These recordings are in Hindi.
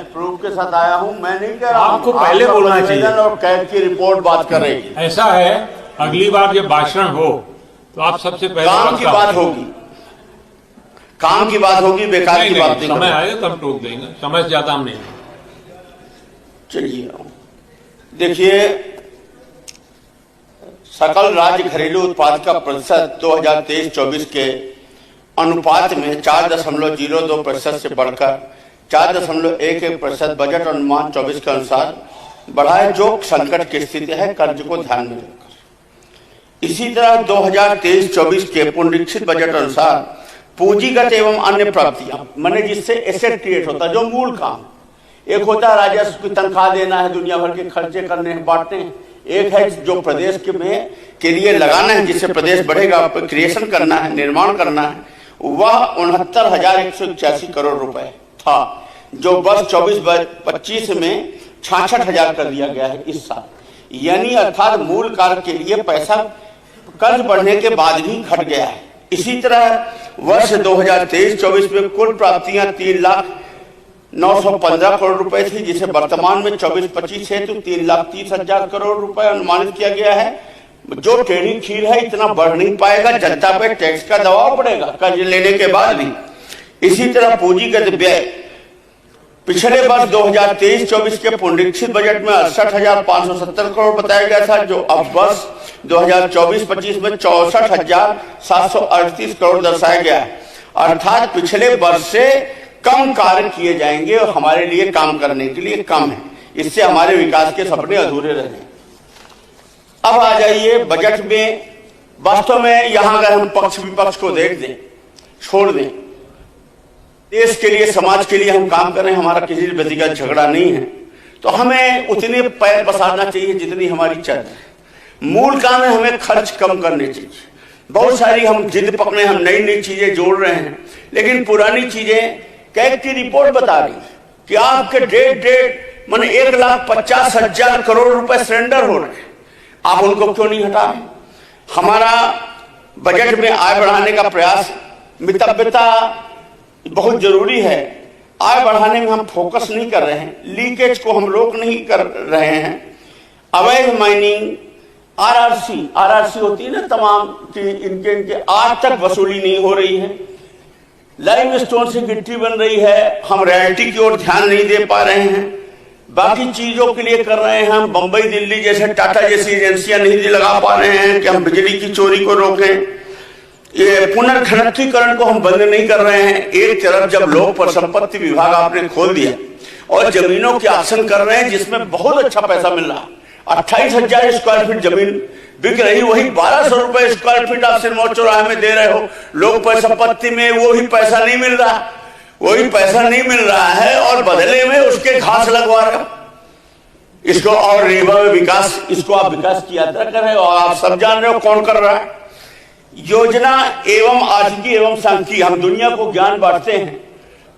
प्रूफ के साथ आया हूँ। मैं नहीं कह रहा, आपको पहले बोलना चाहिए और कैग की रिपोर्ट बात कर रही। ऐसा है, अगली बार जब भाषण हो तो आप सबसे पहले काम की बात होगी, काम की बात होगी, बेकार की बात नहीं। समय आएगा तो हम टोक देंगे, समय से ज्यादा हम नहीं। चलिए देखिए, सकल राज्य घरेलू उत्पाद का प्रतिशत 2023-24 के अनुपात में 4.02% से बढ़कर 4.11% बजट अनुमान 24 के अनुसार बढ़ा है, जो संकट की स्थिति है कर्ज को ध्यान में रखकर। इसी तरह 2023-24 के पुनरीक्षित बजट अनुसार पूंजीगत एवं अन्य प्राप्तियां, माने जिससे एसेट क्रिएट होता है, जो मूल काम, एक होता है राजस्व की तनख्वाह देना है, दुनिया भर के खर्चे करने हैं, बांटने हैं। एक है जो प्रदेश के लिए लगाना है, जिससे प्रदेश बढ़ेगा, क्रिएशन करना है, निर्माण करना है, वह 69,181 करोड़ रुपए था, जो वर्ष 24-25 में 66,000 कर दिया गया है इस साल। यानी अर्थात मूल कार्य के लिए पैसा कर्ज बढ़ने के बाद भी घट गया है। इसी तरह वर्ष 2023-24 में कुल प्राप्तियां 3,09,15 करोड़ रुपए थी, जिसे वर्तमान में 24-25 हेतु 3,30,000 करोड़ रुपए अनुमानित किया गया है। जो टेढ़ी खीर है, इतना बढ़ नहीं पाएगा, जनता पे टैक्स का दबाव पड़ेगा कर्ज लेने के बाद भी। इसी तरह पूंजीगत व्यय पिछले वर्ष 2023-24 के पुनरीक्षित बजट में 68,570 करोड़ बताया गया था, जो अब वर्ष 2024-25 में 64,738 करोड़ दर्शाया गया है। अर्थात पिछले वर्ष से कम कार्य किए जाएंगे और हमारे लिए काम करने के लिए कम है। इससे हमारे विकास के सपने अधूरे रहे। अब आ जाइए बजट में। वास्तव में यहां अगर हम पक्ष विपक्ष को देख दें, छोड़ दें, देश के लिए, समाज के लिए हम काम कर रहे हैं, हमारा किसी व्यक्तिगत झगड़ा नहीं है, तो हमें उतने पैर पसारना चाहिए जितनी हमारी चल है। मूल काम है हमें खर्च कम करने चाहिए। बहुत सारी हम जिद पकड़े, हम नई नई चीजें जोड़ रहे हैं, लेकिन पुरानी चीजें, कैग की रिपोर्ट बता रही कि आपके डेढ़ माने 1,50,000 करोड़ रुपए सरेंडर हो रहे हैं, आप उनको क्यों नहीं हटा रहे? हमारा बजट में आय बढ़ाने का प्रयास, मितव्यता बहुत जरूरी है। आय बढ़ाने में हम फोकस नहीं कर रहे हैं, लीकेज को हम रोक नहीं कर रहे हैं। अवैध माइनिंग, आरआरसी होती है ना तमाम की, इनके आज तक वसूली नहीं हो रही है। लाइम स्टोन से गिट्टी बन रही है, हम रॉयल्टी की ओर ध्यान नहीं दे पा रहे हैं। बाकी चीजों के लिए कर रहे हैं हम, बंबई दिल्ली जैसे, टाटा जैसी एजेंसियां नहीं लगा पा रहे हैं कि हम बिजली की चोरी को रोकें। ये पुनर्खनकीकरण को हम बंद नहीं कर रहे हैं। एक तरफ जब लोक संपत्ति विभाग आपने खोल दिया और जमीनों के ऑक्शन कर रहे हैं, जिसमें बहुत अच्छा पैसा मिल रहा है, 28,000 स्क्वायर फीट जमीन बिक रही, वही 1,200 रुपए स्क्वायर फीट आप सिरमौर चौराहे में दे रहे हो। लोक संपत्ति में वही पैसा नहीं मिल रहा, वही पैसा नहीं मिल रहा है, और बदले में उसके घास लगवा रहे हो इसको, और रीवा में विकास, इसको आप विकास की यात्रा कर रहे हो, और आप सब जान रहे हो कौन कर रहा है। योजना एवं आर्थिकी एवं सांख्यिकी, हम दुनिया को ज्ञान बांटते हैं।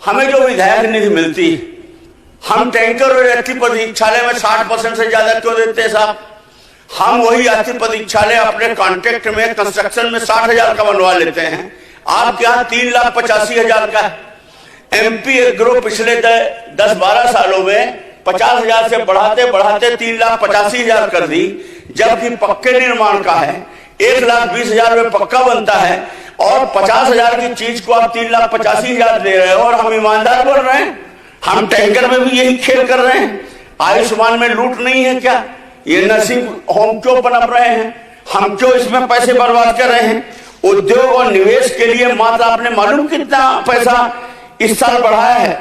हमें जो विधायक निधि मिलती, हम टैंकर और यात्री प्रतीक्षालय में 60% से ज्यादा क्यों देते हैं साहब? हम वही यात्री प्रतीक्षालय अपने कॉन्ट्रैक्ट में, कंस्ट्रक्शन में 60,000 का बनवा लेते हैं, आपके यहाँ 3,85,000 का है। MP एग्रो पिछले 10-12 सालों में 50,000 से बढ़ाते बढ़ाते 3,85,000 कर दी, जबकि पक्के निर्माण का है 1,20,000 में पक्का बनता है, और 50,000 की चीज को आप 3,85,000 दे रहे हो, और हम ईमानदार बन रहे हैं। हम टैंकर में भी यही खेल कर रहे हैं। आयुष्मान में लूट नहीं है क्या? ये नर्सिंग होम क्यों बना रहे हैं? हम क्यों इसमें पैसे बर्बाद कर रहे हैं? उद्योग और निवेश के लिए मात्र आपने मालूम कितना पैसा इस साल बढ़ाया है?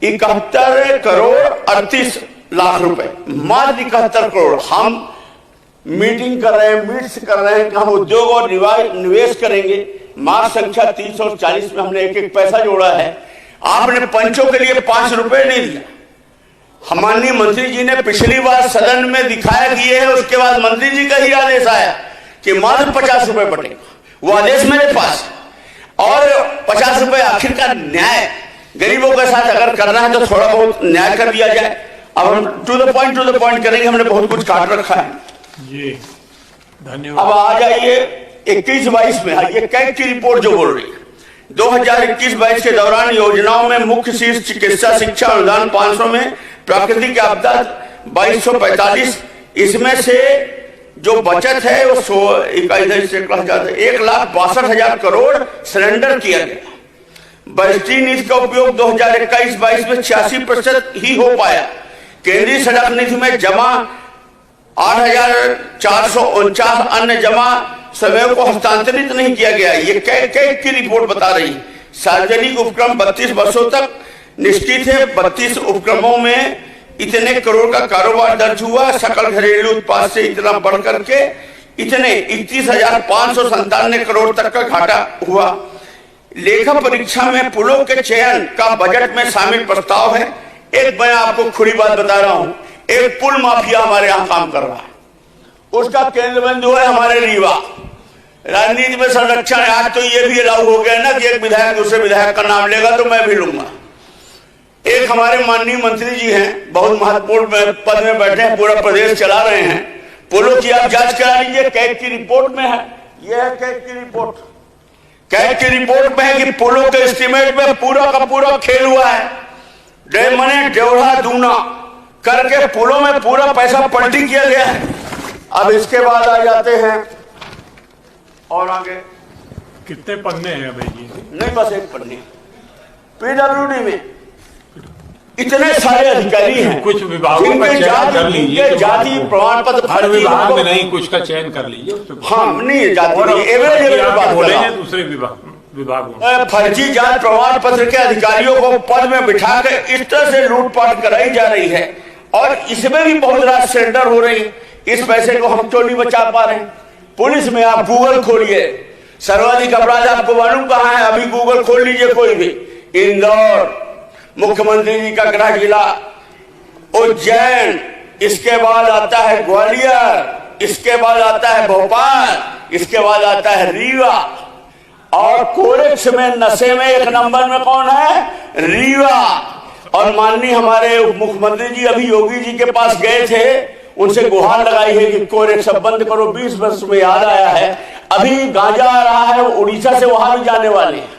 71 करोड़ 38 लाख रुपए, मात्र 71 करोड़। हम मीटिंग कर रहे हैं, मीट्स कर रहे हैं कि हम उद्योग और निवेश करेंगे। मार्च संख्या 340 में हमने एक पैसा जोड़ा है। आपने पंचों के लिए 5 रुपए नहीं दिया। माननीय मंत्री जी ने पिछली बार सदन में दिखाया कि ये है, उसके बाद मंत्री जी का ही आदेश आया कि मात्र 50 रुपए बटेगा। वो आदेश मेरे पास, और 50 रुपए आखिरकार न्याय, गरीबों के साथ अगर करना है तो थोड़ा बहुत न्याय कर दिया जाए। अब हम टू द पॉइंट करेंगे, हमने बहुत कुछ काट रखा है जी। धन्यवाद। अब आ जाइए 21-22 में, ये कैग की रिपोर्ट जो बोल रही है, 2021-22 के दौरान योजनाओं में मुख्य शीर्ष चिकित्सा शिक्षा अनुदान 500 में, प्राकृतिक आपदा 2245, इसमें से जो बचत है वो 1,62,000 करोड़ सरेंडर किया गया। बजटीय निधि का उपयोग 2021-22 में 86% ही हो पाया। केंद्रीय सड़क निधि में जमा 8,449 अन्य जमा समय को हस्तांतरित नहीं किया गया। ये कई की रिपोर्ट बता रही। सार्वजनिक उपक्रम 32 वर्षों तक निष्क्रिय थे। 32 उपक्रमों में इतने करोड़ का कारोबार दर्ज हुआ। सकल घरेलू उत्पाद से इतना बढ़ करके इतने 31,597 करोड़ तक का घाटा हुआ। लेखा परीक्षा में पुलों के चयन का बजट में शामिल प्रस्ताव है। एक मैं आपको खुली बात बता रहा हूं, एक पुल माफिया हमारे यहां काम कर रहा है, उसका केंद्र बिंदु है हमारे रीवा। राजनीति में संरक्षण है। आज तो ये भी लागू हो गया ना कि एक विधायक दूसरे विधायक का नाम लेगा तो मैं भी लूंगा। एक हमारे माननीय मंत्री जी हैं, बहुत महत्वपूर्ण पद में बैठे हैं, पूरा प्रदेश चला रहे हैं। पुलों की आप जांच करा लीजिए, कैग की रिपोर्ट में है। यह है कैग की रिपोर्ट। कैग की रिपोर्ट में है कि पुलों के एस्टीमेट में पूरा का पूरा खेल हुआ है। डेमने डेवढ़ा दूना करके पुलों में पूरा पैसा पलटी किया गया है। अब इसके बाद आ जाते हैं और आगे कितने पन्ने हैं भाई जी? नहीं, बस एक पन्ने। पीडब्ल्यूडी में इतने सारे अधिकारी हैं, कुछ विभागों का चयन कर लीजिए। जाति प्रमाण पत्र हर विभाग में नहीं, कुछ का चयन कर लीजिए। हाँ, नहीं जाति एवरेज बात बोलेंगे दूसरे विभागों फर्जी जात प्रमाण पत्र के अधिकारियों को पद में बिठा कर इस तरह से लूटपाट कराई जा रही है और इसमें भी बहुत रात सरेंडर हो रही है। इस पैसे को हम क्यों नहीं बचा पा रहे हैं? पुलिस में आप गूगल खोलिए, सर्वाधिक अपराध आपको मालूम कहां है? अभी गूगल खोल लीजिए कोई भी। इंदौर, मुख्यमंत्री जी का गृह जिला, उज्जैन, इसके बाद आता है ग्वालियर, इसके बाद आता है भोपाल, इसके बाद आता है रीवा। और कोरेक्स में नशे में एक नंबर में कौन है? रीवा। और माननीय हमारे उप मुख्यमंत्री जी अभी योगी जी के पास गए थे, उनसे गुहार लगाई है कि कोरेक्स बंद करो। 20 वर्ष में याद आया है, अभी गांजा आ रहा है, उड़ीसा से वहां भी जाने वाले हैं,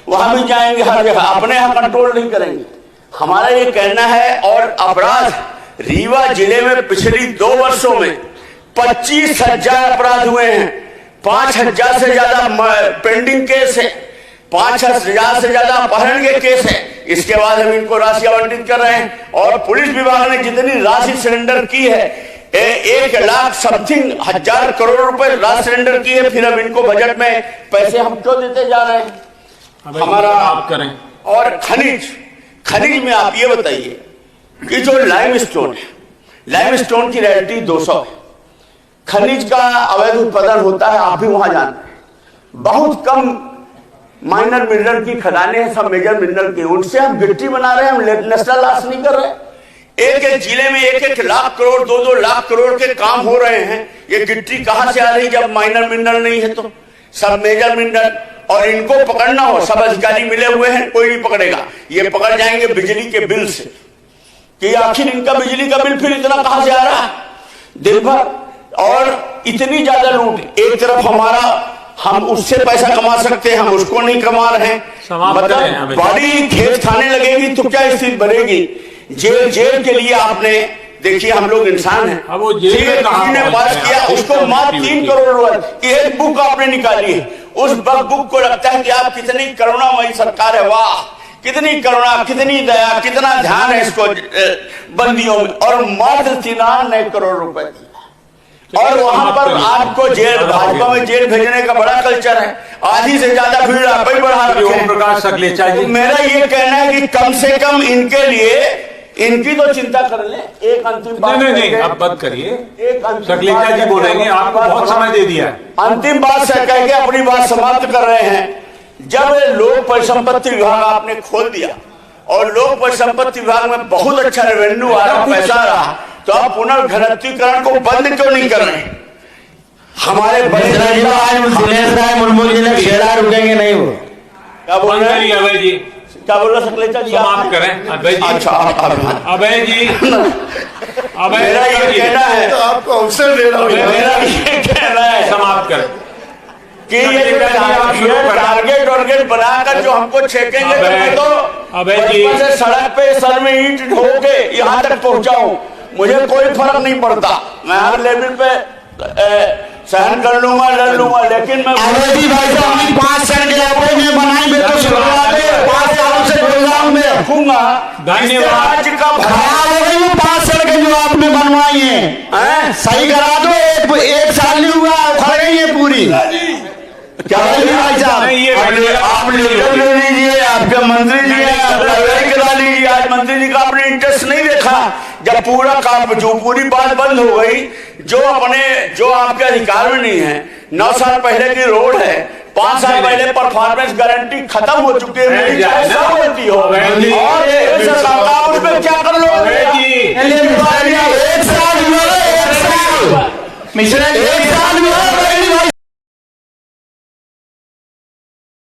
वहां भी जाएंगे, हर जगह। अपने यहां कंट्रोल नहीं करेंगे, हमारा ये कहना है। और अपराध रीवा जिले में पिछली 2 वर्षों में 25,000 अपराध हुए हैं। 5,000 से ज्यादा पेंडिंग केस है, 5,000 से ज्यादा अपहरण के केस है। इसके बाद हम इनको राशि आवंटित कर रहे हैं। और पुलिस विभाग ने जितनी राशि सरेंडर की है, 1,00,000 समथिंग हजार करोड़ रुपए राशि सरेंडर की है। फिर अब इनको बजट में पैसे हम क्यों देते जा रहे हैं? हमारा आप करें। और खनिज में आप ये बताइए कि जो लाइमस्टोन है, लाइमस्टोन की रॉयल्टी 200 है। खनिज का अवैध उत्पादन होता है, आप भी वहां जानते हैं। बहुत कम माइनर मिनरल की खदानें हैं, सब मेजर मिनरल की। उनसे हम गिट्टी बना रहे हैं, हम नेशनल लॉस नहीं कर रहे। एक एक जिले में 1-1 लाख करोड़, 2-2 लाख करोड़ के काम हो रहे हैं। ये गिट्टी कहां से आ रही जब माइनर मिनरल नहीं है? तो सब मेजर मिनरल। और इनको पकड़ना हो, सब अधिकारी मिले हुए हैं, कोई नहीं पकड़ेगा। ये पकड़ जाएंगे बिजली के बिल से कि आखिर इनका बिजली का बिल फिर इतना कहां से आ रहा है दिन भर। और इतनी ज्यादा लूट। एक तरफ हमारा, हम उससे पैसा कमा सकते हैं, हम उसको नहीं कमा रहे हैं। मतलब बड़ी खेत खाने लगेगी तो क्या स्थिति बनेगी? जेल के लिए आपने देखिए, हम लोग इंसान हैं। अब वो जेल ने पास किया, उसको मात्र 3 करोड़ रुपए एक बुक आपने निकाली है। उस बुक को लगता है कि आप कितनी करुणामयी सरकार है, वाह कितनी करुणा, कितनी दया, कितना ध्यान है इसको बंदियों में। और मात्र 3 करोड़ रुपए। और वहां पर आपको जेल, भाजपा में जेल भेजने का बड़ा कल्चर है। आधी से ज्यादा भीड़ आप ही बढ़ा रहे हैं। प्रकाश सकलेचा जी, मेरा ये कहना है कि कम से कम इनके लिए, इनकी तो चिंता कर ले। एक अंतिम बात, नहीं, आप बात करिए। सकलेचा जी बोलेंगे, आपको बहुत समय दे दिया। अंतिम बात से कह के अपनी बात समाप्त कर रहे हैं। जब लोक परिसंपत्ति विभाग आपने खोल दिया और लोक परिसंपत्ति विभाग में बहुत अच्छा रेवेन्यू आ रहा, पैसा आ रहा, तो आप पुनर्घनत्वीकरण को बंद क्यों नहीं कर रहे? हमारे दिनेश राय मुर्मू जी ने खेला रुकेंगे नहीं। वो क्या बोल रहे हैं अभय जी? क्या बोल रहे सकलेचा जी? समाप्त करें अभय जी। अच्छा, अभय जी, अभय, मेरा ये कहना है, तो आपको अवसर दे रहा हूँ। मेरा ये कहना है, समाप्त करें। कि ये टारगेट वारगेट बनाकर जो हमको छेकेंगे तो मैं तो बचपन से सड़क पे सर में ईंट ढो के यहाँ तक पहुंचाऊं, मुझे कोई फर्क नहीं पड़ता, मैं हर लेवल पे सहन कर लूंगा, लड़ लूंगा, लेकिन मैं भाई साहब 5 साल के आपने में बनाई में तो शुरुआत है 5 सालों से प्रोग्राम में रखूंगा। धन्यवाद। आज का खराब हो गई 5 साल के जो आपने बनवाई है, सही करा दो, 1 साल नहीं हुआ उखड़ गई है पूरी। क्या भाई साहब आप लीडर ले लीजिए, आपके मंत्री जी करा लीजिए, आज मंत्री जी का आपने इंटरेस्ट नहीं देखा, जब पूरा काम जो पूरी बात बंद हो गई, जो आपके अधिकार में नहीं है, 9 साल पहले की रोड है, 5 साल पहले परफॉर्मेंस गारंटी खत्म हो चुकी है, होती हो और उसमें क्या कर लो एक साल